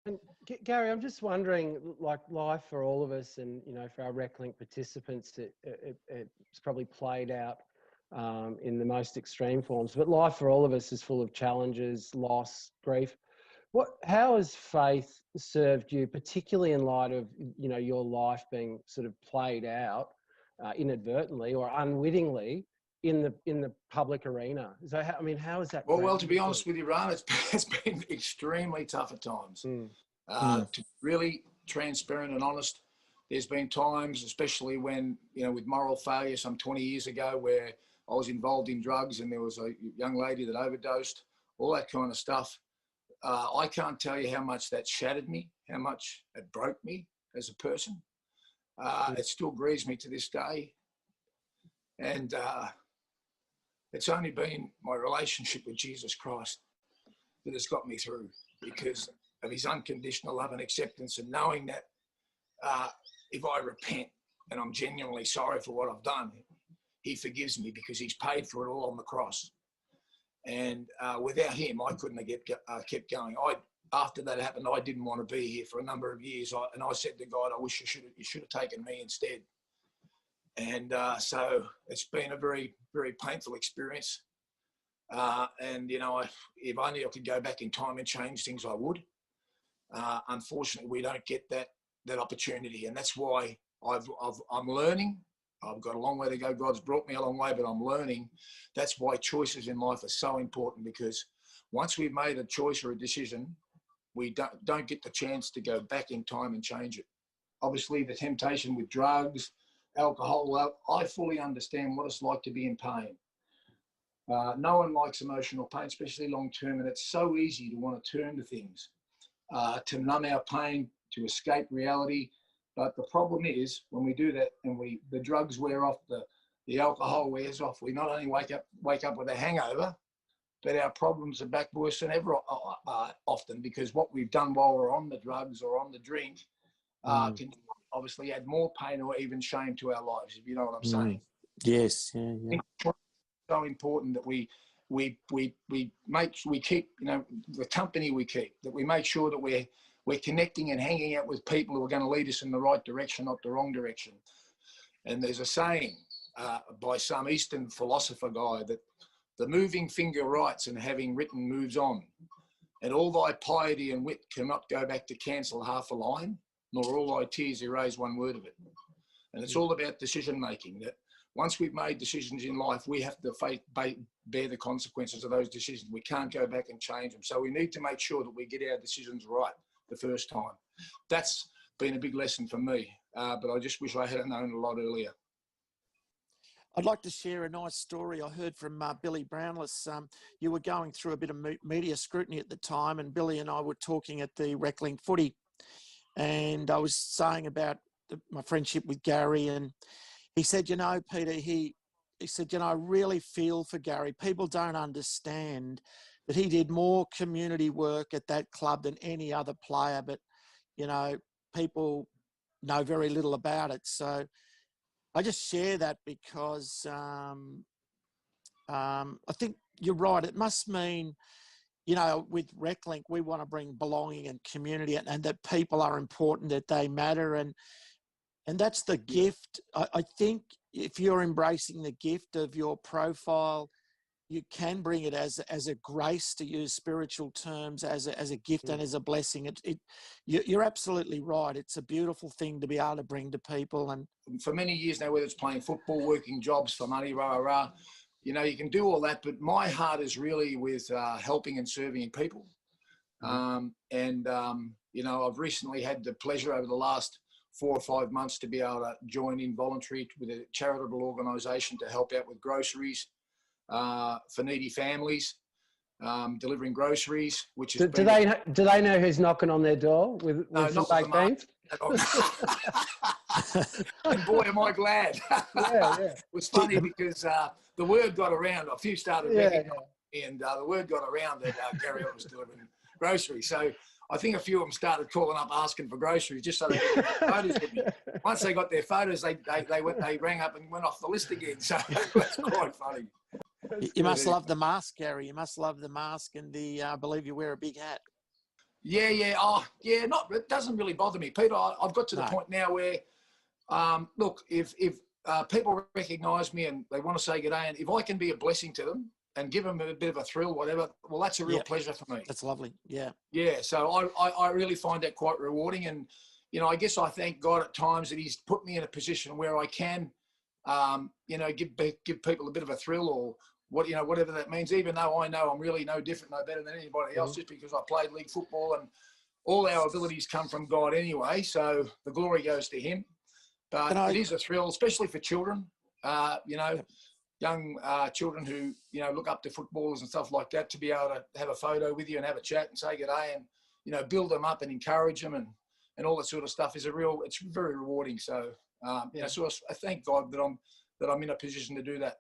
And Gary, I'm just wondering, like life for all of us, and for our Reclink participants, it's probably played out in the most extreme forms. But life for all of us is full of challenges, loss, grief. How has faith served you, particularly in light of your life being sort of played out inadvertently or unwittingly in the public arena? So, how is that? Well, to be honest with you, Ron, it's been extremely tough at times. To be really transparent and honest, there's been times, especially when, with moral failure some 20 years ago, where I was involved in drugs and there was a young lady that overdosed, all that kind of stuff. I can't tell you how much that shattered me, how much it broke me as a person. It still grieves me to this day. And it's only been my relationship with Jesus Christ that has got me through, because of his unconditional love and acceptance, and knowing that if I repent and I'm genuinely sorry for what I've done, he forgives me because he's paid for it all on the cross. And without him, I couldn't have kept going. After that happened, I didn't want to be here for a number of years. And I said to God, I wish you should have taken me instead. And so it's been a very, very painful experience. And, if only I could go back in time and change things, I would. Unfortunately, we don't get that opportunity. And that's why I'm learning. I've got a long way to go. God's brought me a long way, but I'm learning. That's why choices in life are so important, because once we've made a choice or a decision, we don't get the chance to go back in time and change it. Obviously, the temptation with drugs, alcohol, I fully understand what it's like to be in pain. No one likes emotional pain, especially long term, and it's so easy to want to turn to things to numb our pain, to escape reality. But the problem is, when we do that and the drugs wear off, the alcohol wears off, we not only wake up with a hangover, but our problems are back worse than ever often, because what we've done while we're on the drugs or on the drink can obviously add more pain or even shame to our lives, if you know what I'm saying. Yes, yeah. It's so important that we keep, the company we keep, that we make sure that we're connecting and hanging out with people who are going to lead us in the right direction, not the wrong direction. And there's a saying by some Eastern philosopher guy that the moving finger writes and having written moves on. And all thy piety and wit cannot go back to cancel half a line, nor all thy tears erase one word of it. And it's all about decision making, that once we've made decisions in life, we have to bear the consequences of those decisions. We can't go back and change them. So we need to make sure that we get our decisions right the first time. That's been a big lesson for me, but I just wish I had known a lot earlier. I'd like to share a nice story I heard from Billy Brownless. You were going through a bit of media scrutiny at the time, and Billy and I were talking at the Reclink footy, and I was saying about my friendship with Gary, and he said, Peter, he said, I really feel for Gary. People don't understand that he did more community work at that club than any other player, but, people know very little about it. So I just share that because I think you're right. It must mean, with Reclink, we want to bring belonging and community, and that people are important, that they matter. And that's the gift. I think if you're embracing the gift of your profile, you can bring it as a grace, to use spiritual terms, as a gift and as a blessing. You're absolutely right. It's a beautiful thing to be able to bring to people. And for many years now, whether it's playing football, working jobs for money, you can do all that. But my heart is really with helping and serving people. I've recently had the pleasure over the last 4 or 5 months to be able to join in voluntary with a charitable organisation to help out with groceries for needy families, delivering groceries. Which is do they know who's knocking on their door with some baked beans? And boy, am I glad. Yeah. It was funny because the word got around. A few started and the word got around that Gary was delivering groceries. So I think a few of them started calling up asking for groceries just so they could get their photos with me. Once they got their photos, they rang up and went off the list again. So that's quite funny. You must love the mask, Gary. You must love the mask, and I believe you wear a big hat. Yeah. Oh, yeah. It doesn't really bother me, Peter. I've got to the point now where, look, if people recognise me and they want to say good day, and if I can be a blessing to them and give them a bit of a thrill, whatever, well, that's a real pleasure for me. That's lovely. Yeah. Yeah. So I really find that quite rewarding, and I guess I thank God at times that He's put me in a position where I can, give people a bit of a thrill or whatever that means. Even though I know I'm really no different, no better than anybody else, just because I played league football and all our abilities come from God anyway. So the glory goes to Him. But it is a thrill, especially for children. Young children who look up to footballers and stuff like that, to be able to have a photo with you and have a chat and say good day and build them up and encourage them and all that sort of stuff is it's very rewarding. So so I thank God that I'm in a position to do that.